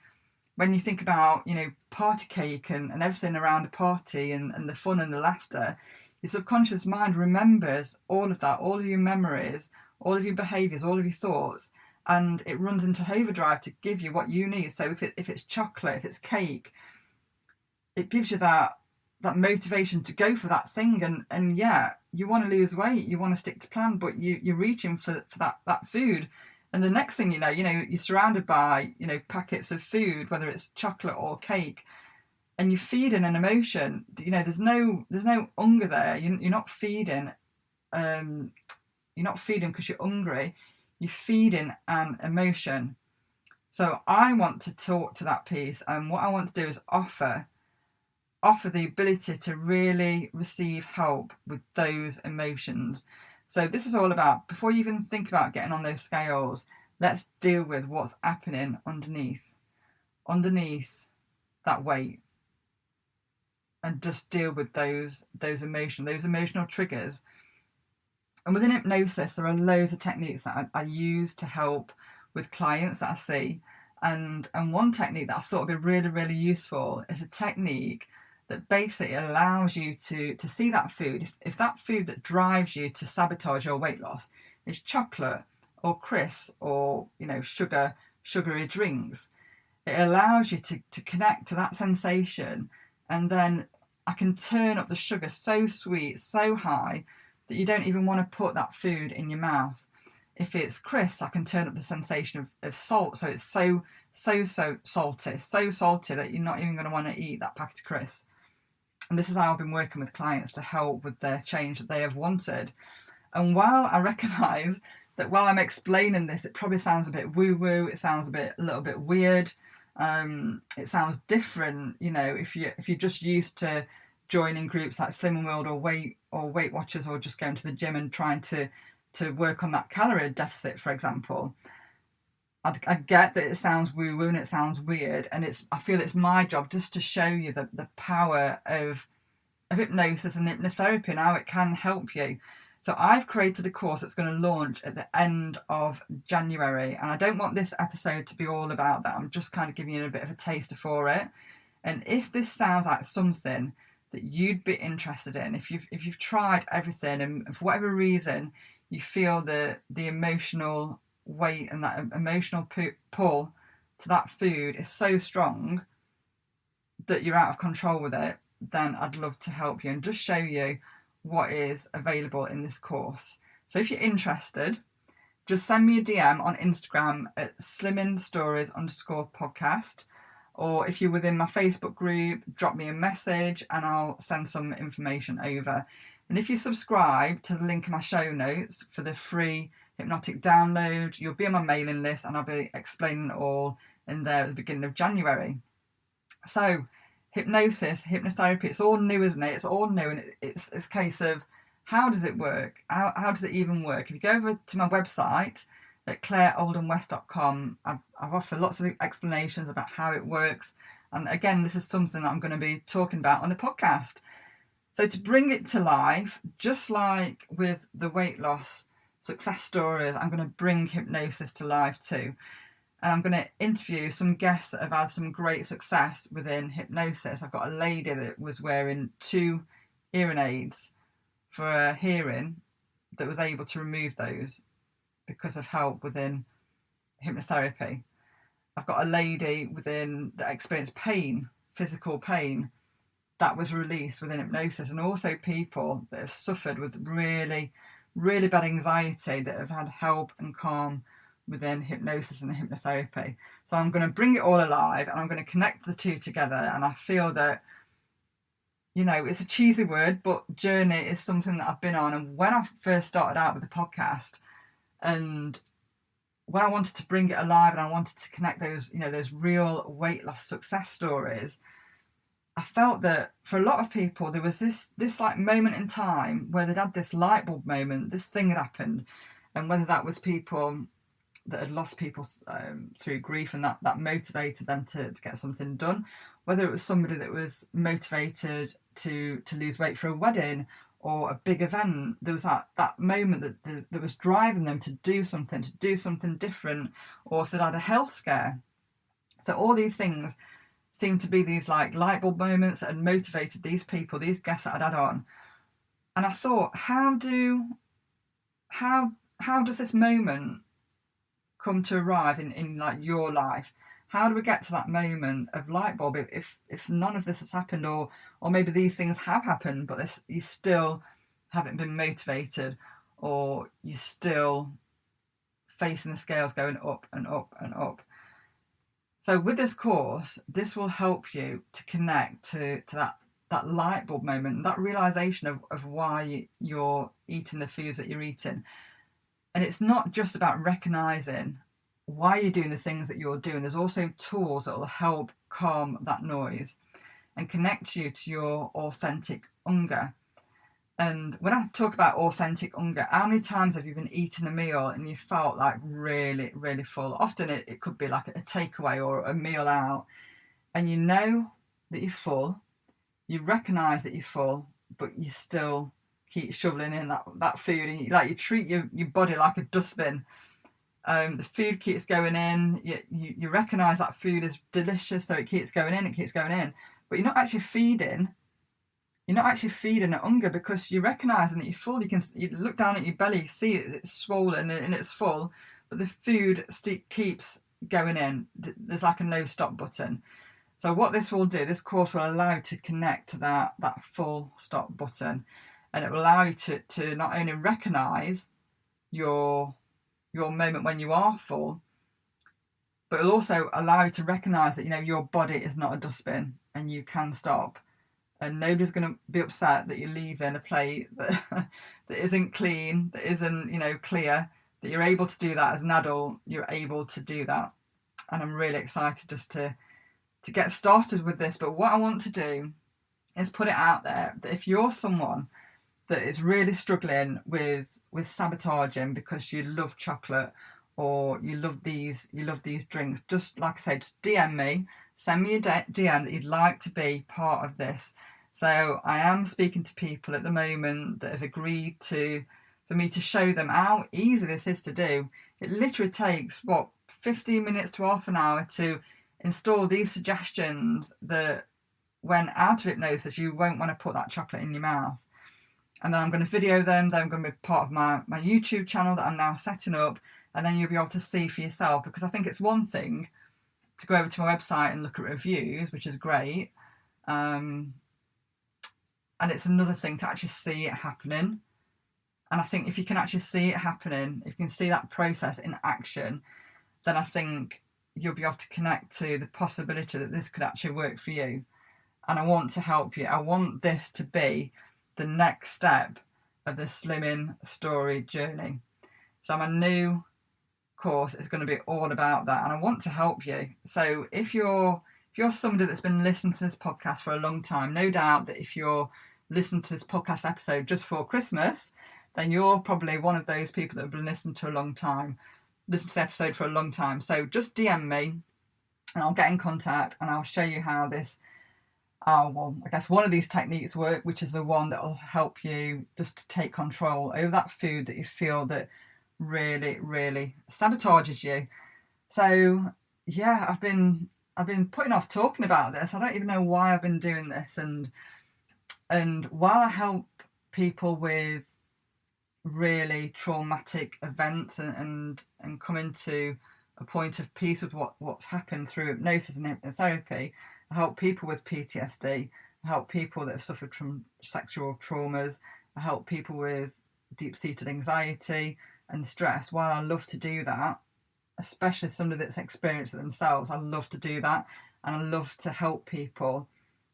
When you think about, party cake and everything around a party and the fun and the laughter, your subconscious mind remembers all of that, all of your memories, all of your behaviours, all of your thoughts, and it runs into overdrive to give you what you need. So if it's chocolate, if it's cake, it gives you that motivation to go for that thing. And yeah, you want to lose weight, you want to stick to plan, but you're reaching for that food. And the next thing you're surrounded by, packets of food, whether it's chocolate or cake, and you're feeding an emotion. There's no hunger there. You're not feeding. You're not feeding because you're hungry. You're feeding an emotion. So I want to talk to that piece, and what I want to do is offer the ability to really receive help with those emotions. So this is all about, before you even think about getting on those scales, let's deal with what's happening underneath that weight, and just deal with those emotional triggers. And within hypnosis, there are loads of techniques that I use to help with clients that I see. And one technique that I thought would be really, really useful is a technique that basically allows you to see that food. If that food that drives you to sabotage your weight loss is chocolate or crisps or sugary drinks, it allows you to connect to that sensation, and then I can turn up the sugar so sweet, so high, that you don't even want to put that food in your mouth. if it's crisps, I can turn up the sensation of salt. So it's so salty, so salty that you're not even going to want to eat that packet of crisps. And this is how I've been working with clients to help with their change that they have wanted. And while I recognise that while I'm explaining this, it probably sounds a bit woo-woo, it sounds a little bit weird, it sounds different, you know, if you're just used to joining groups like Slimming World or Weight Watchers, or just going to the gym and trying to work on that calorie deficit, for example. I get that it sounds woo-woo and it sounds weird, and I feel it's my job just to show you the power of hypnosis and hypnotherapy and how it can help you. So I've created a course that's going to launch at the end of January, and I don't want this episode to be all about that. I'm just kind of giving you a bit of a taster for it. And if this sounds like something that you'd be interested in, if you've tried everything and for whatever reason you feel the emotional weight and that emotional pull to that food is so strong that you're out of control with it, then I'd love to help you and just show you what is available in this course. So if you're interested, just send me a DM on Instagram at slimmingstories_podcast, or if you're within my Facebook group, drop me a message and I'll send some information over. And if you subscribe to the link in my show notes for the free hypnotic download, you'll be on my mailing list, and I'll be explaining it all in there at the beginning of January. So hypnosis, hypnotherapy, it's all new, isn't it? It's all new, and it's a case of how does it work? How does it even work? If you go over to my website at claireoldenwest.com, I've offered lots of explanations about how it works. And again, this is something that I'm going to be talking about on the podcast. So to bring it to life, just like with the weight loss success stories, I'm going to bring hypnosis to life too. And I'm going to interview some guests that have had some great success within hypnosis. I've got a lady that was wearing 2 hearing aids for her hearing that was able to remove those because of help within hypnotherapy. I've got a lady that experienced pain, physical pain, that was released within hypnosis, and also people that have suffered with really, really bad anxiety that have had help and calm within hypnosis and hypnotherapy. So I'm going to bring it all alive and I'm going to connect the two together. And I feel that, you know, it's a cheesy word, but journey is something that I've been on. And when I first started out with the podcast, and when I wanted to bring it alive and I wanted to connect those, you know, those real weight loss success stories, I felt that for a lot of people there was this like moment in time where they'd had this light bulb moment, this thing had happened, and whether that was people that had lost people through grief and that motivated them to get something done, whether it was somebody that was motivated to lose weight for a wedding or a big event, there was that moment that was driving them to do something different, or if they'd had a health scare. So all these things seemed to be these like light bulb moments that had motivated these people, these guests that I'd had on. And I thought, how does this moment come to arrive in like your life? How do we get to that moment of light bulb if none of this has happened, or maybe these things have happened, but you still haven't been motivated, or you're still facing the scales going up and up and up? So with this course, this will help you to connect to that light bulb moment, that realization of why you're eating the foods that you're eating. And it's not just about recognizing why you're doing the things that you're doing. There's also tools that will help calm that noise and connect you to your authentic hunger. And when I talk about authentic hunger, how many times have you been eating a meal and you felt like really, really full? Often it could be like a takeaway or a meal out, and you know that you're full, you recognise that you're full, but you still keep shoveling in that food, and you treat your body like a dustbin. The food keeps going in, you recognise that food is delicious, so it keeps going in, but you're not actually feeding a hunger, because you're recognising that you're full. You look down at your belly, see it's swollen and it's full, but the food keeps going in. There's like a no stop button. So what this course will allow you to connect to that full stop button, and it will allow you to not only recognise your your moment when you are full, but it'll also allow you to recognise that, you know, your body is not a dustbin and you can stop. And nobody's going to be upset that you're leaving a plate that that isn't clean, that isn't, you know, clear, that you're able to do that as an adult. You're able to do that. And I'm really excited just to get started with this. But what I want to do is put it out there that if you're someone that is really struggling with sabotaging because you love chocolate or you love these drinks, just like I said, just DM me, send me a DM that you'd like to be part of this. So I am speaking to people at the moment that have agreed for me to show them how easy this is to do. It literally takes 15 minutes to half an hour to install these suggestions that when out of hypnosis you won't want to put that chocolate in your mouth. And then I'm going to video them. They're going to be part of my YouTube channel that I'm now setting up. And then you'll be able to see for yourself. Because I think it's one thing to go over to my website and look at reviews, which is great. And it's another thing to actually see it happening. And I think if you can actually see it happening, if you can see that process in action, then I think you'll be able to connect to the possibility that this could actually work for you. And I want to help you. I want this to be the next step of the Slimming Story journey. So my new course is going to be all about that, and I want to help you. So if you're somebody that's been listening to this podcast for a long time, no doubt that if you're listening to this podcast episode just before Christmas, then you're probably one of those people that have been listening to the episode for a long time. So just DM me and I'll get in contact and I'll show you how this I guess one of these techniques work, which is the one that will help you just to take control over that food that you feel that really, really sabotages you. So yeah, I've been putting off talking about this. I don't even know why I've been doing this. And while I help people with really traumatic events and coming to a point of peace with what's happened through hypnosis and hypnotherapy, I help people with PTSD. I help people that have suffered from sexual traumas. I help people with deep-seated anxiety and stress. While I love to do that, especially somebody that's experienced it themselves, I love to do that. And I love to help people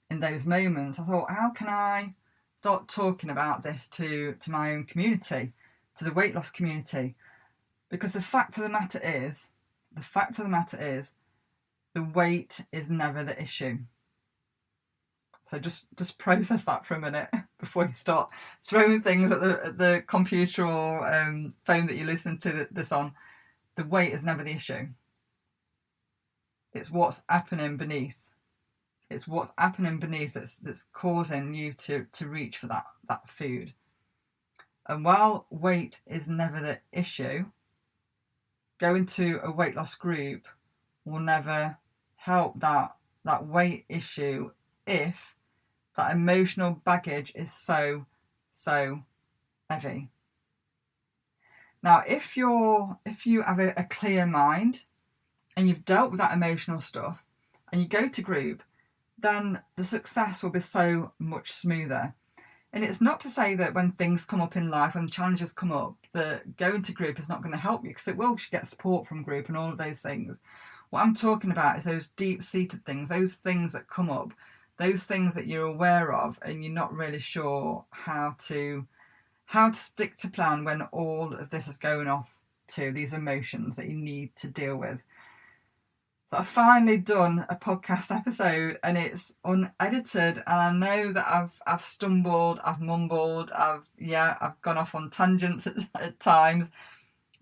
in those moments. I thought, how can I start talking about this to my own community, to the weight loss community? Because the fact of the matter is, the weight is never the issue. So just process that for a minute before you start throwing things at the computer or phone that you listen to this on. The weight is never the issue. It's what's happening beneath. It's what's happening beneath that's causing you to reach for that food. And while weight is never the issue, going to a weight loss group will never help that weight issue if that emotional baggage is so heavy. Now, if you have a clear mind and you've dealt with that emotional stuff and you go to group, then the success will be so much smoother. And it's not to say that when things come up in life, when challenges come up, that going to group is not going to help you, because it will get support from group and all of those things. What I'm talking about is those deep-seated things, those things that come up, those things that you're aware of and you're not really sure how to stick to plan when all of this is going off to these emotions that you need to deal with. So I've finally done a podcast episode and it's unedited, and I know that I've stumbled, I've mumbled, I've gone off on tangents at times,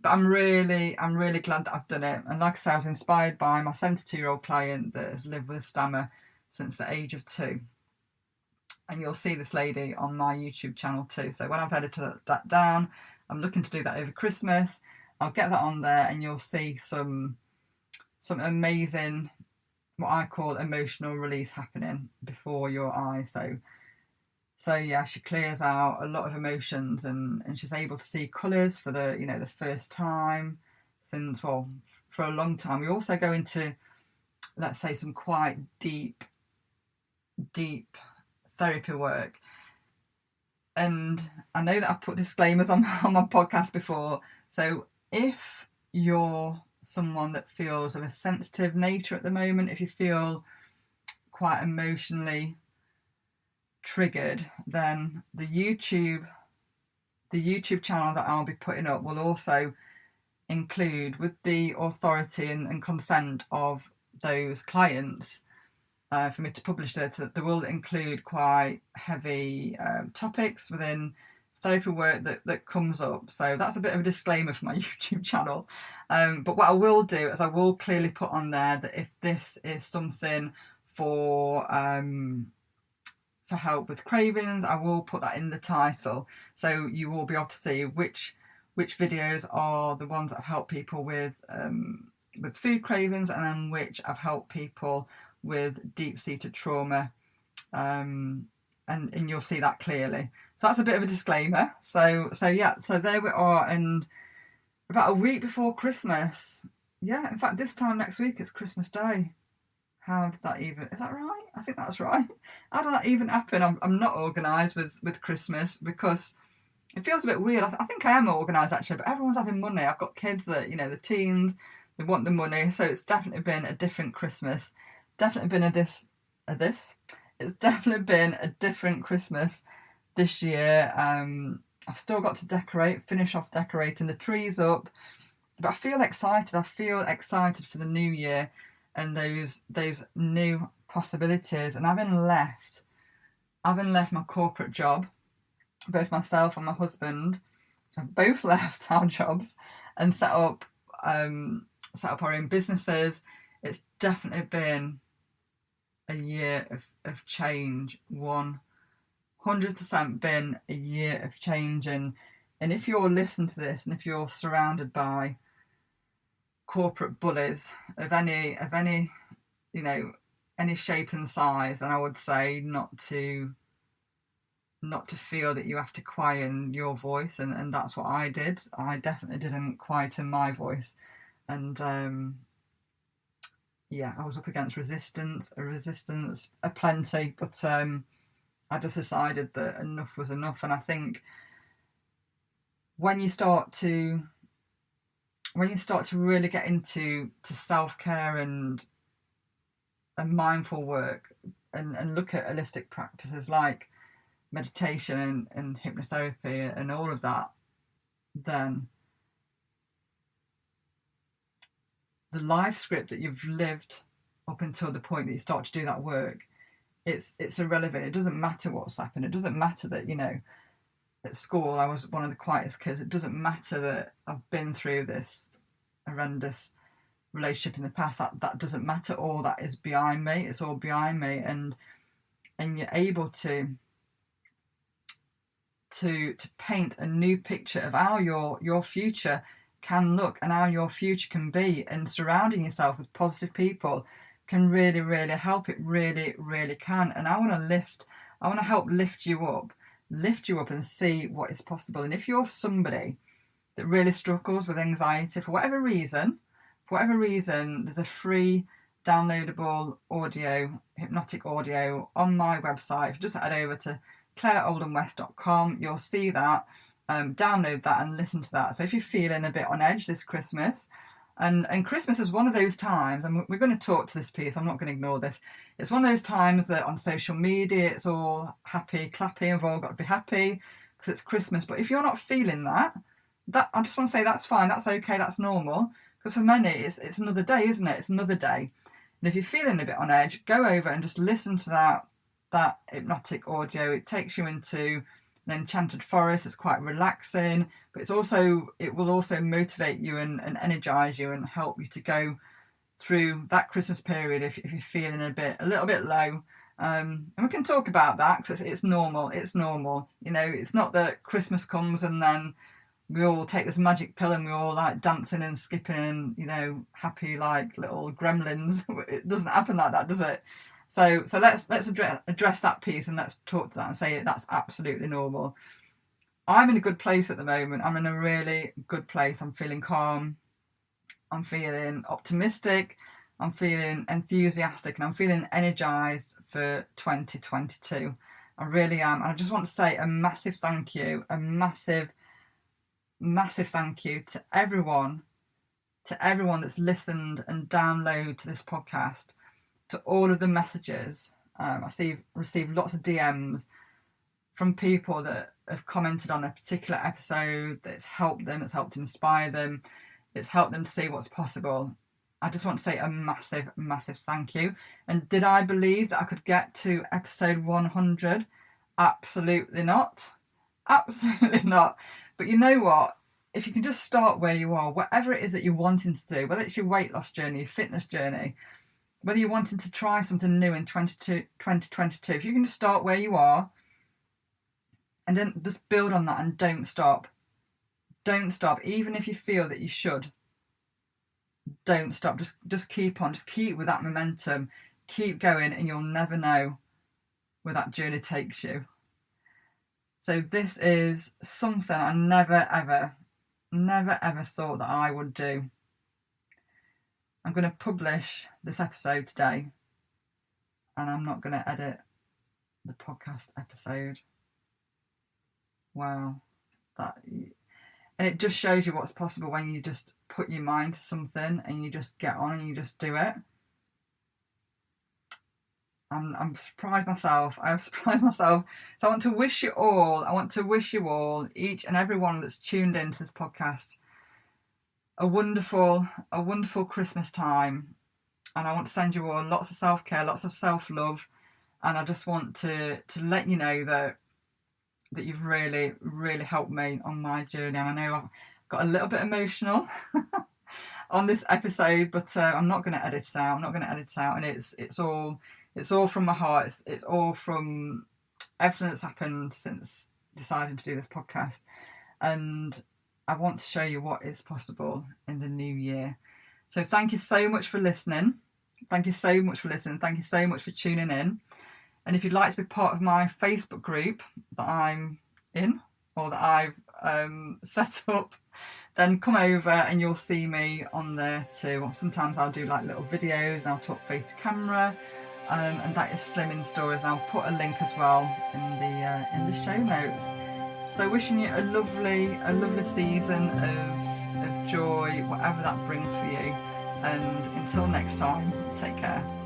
but I'm really glad that I've done it. And like I said, I was inspired by my 72-year-old client that has lived with a stammer since the age of 2. And you'll see this lady on my YouTube channel too. So when I've edited that down, I'm looking to do that over Christmas. I'll get that on there and you'll see some amazing, what I call emotional release happening before your eyes. So yeah, she clears out a lot of emotions and she's able to see colours for the first time since, for a long time. We also go into, let's say, some quite deep therapy work. And I know that I've put disclaimers on my podcast before. So if you're someone that feels of a sensitive nature at the moment, if you feel quite emotionally triggered, then the YouTube channel that I'll be putting up will also include, with the authority and consent of those clients, for me to publish this, that will include quite heavy topics within therapy work that comes up. So that's a bit of a disclaimer for my YouTube channel. But what I will do is I will clearly put on there that if this is something for help with cravings, I will put that in the title, so you will be able to see which videos are the ones that have helped people with food cravings, and then which have helped people with deep-seated trauma, and you'll see that clearly. So that's a bit of a disclaimer. So there we are, and about a week before Christmas. Yeah, in fact, this time next week it's Christmas Day. How did that even... Is that right? I think that's right. How did that even happen? I'm not organised with Christmas, because it feels a bit weird. I think I am organised actually, but everyone's having money. I've got kids that, the teens, they want the money. So it's definitely been a different Christmas. Definitely been It's definitely been a different Christmas this year. I've still got to finish off decorating the trees up, but I feel excited. I feel excited for the new year and those new possibilities. And having left my corporate job, both myself and my husband have both left our jobs and set up our own businesses. It's definitely been a year of change. 100% been a year of change. And if you're listening to this, and if you're surrounded by corporate bullies of any any shape and size, and I would say not to feel that you have to quieten your voice, and that's what I did. I definitely didn't quieten my voice, and I was up against resistance aplenty, but I just decided that enough was enough. And I think when you start to really get into self-care and mindful work, and look at holistic practices like meditation and hypnotherapy and all of that, then the life script that you've lived up until the point that you start to do that work, it's irrelevant. It doesn't matter what's happened. It doesn't matter that, at school I was one of the quietest kids. It doesn't matter that I've been through this horrendous relationship in the past. That doesn't matter. All that is behind me. It's all behind me, and you're able to paint a new picture of how your future can look and how your future can be. And surrounding yourself with positive people can really, really help. It really, really can. And I want to help lift you up and see what is possible. And if you're somebody that really struggles with anxiety for whatever reason, there's a free downloadable hypnotic audio on my website. If you just head over to claireoldenwest.com, you'll see that. Download that and listen to that. So if you're feeling a bit on edge this Christmas, and Christmas is one of those times, and we're going to talk to this piece, I'm not going to ignore this. It's one of those times that on social media it's all happy, clappy, and we've all got to be happy because it's Christmas. But if you're not feeling that I just want to say that's fine, that's okay, that's normal. Because for many it's another day, isn't it? It's another day. And if you're feeling a bit on edge, go over and just listen to that hypnotic audio. It takes you into an enchanted forest. It's quite relaxing, but it will also motivate you and energize you and help you to go through that Christmas period if you're feeling a little bit low. And we can talk about that because it's normal. It's normal. It's not that Christmas comes and then we all take this magic pill and we all like dancing and skipping and happy like little gremlins. It doesn't happen like that, does it? So let's address that piece, and let's talk to that and say that's absolutely normal. I'm in a good place at the moment. I'm in a really good place. I'm feeling calm. I'm feeling optimistic. I'm feeling enthusiastic, and I'm feeling energized for 2022. I really am. And I just want to say a massive thank you, to everyone to everyone that's listened and downloaded to this podcast, to all of the messages. I received lots of DMs from people that have commented on a particular episode that's helped them, it's helped inspire them, it's helped them to see what's possible. I just want to say a massive, massive thank you. And did I believe that I could get to episode 100? Absolutely not. Absolutely not. But you know what? If you can just start where you are, whatever it is that you're wanting to do, whether it's your weight loss journey, your fitness journey, whether you're wanting to try something new in 2022, if you can just start where you are and then just build on that and don't stop. Don't stop, even if you feel that you should. Don't stop. Just keep on. Just keep with that momentum. Keep going, and you'll never know where that journey takes you. So this is something I never ever thought that I would do. I'm going to publish this episode today, and I'm not going to edit the podcast episode. Wow, and it just shows you what's possible when you just put your mind to something and you just get on and you just do it. I'm surprised myself. I have surprised myself. So I want to wish you all, each and every one that's tuned into this podcast, a wonderful Christmas time. And I want to send you all lots of self-care, lots of self-love. And I just want to let you know that you've really, really helped me on my journey. And I know I've got a little bit emotional on this episode, but I'm not going to edit it out. And it's all from my heart. It's all from everything that's happened since deciding to do this podcast. And I want to show you what is possible in the new year. So thank you so much for listening. Thank you so much for tuning in. And if you'd like to be part of my Facebook group that I'm in, or that I've set up, then come over and you'll see me on there too. Sometimes I'll do like little videos and I'll talk face to camera, and that is Slimming Stories. And I'll put a link as well in the show notes. So wishing you a lovely season of joy, whatever that brings for you. And until next time, take care.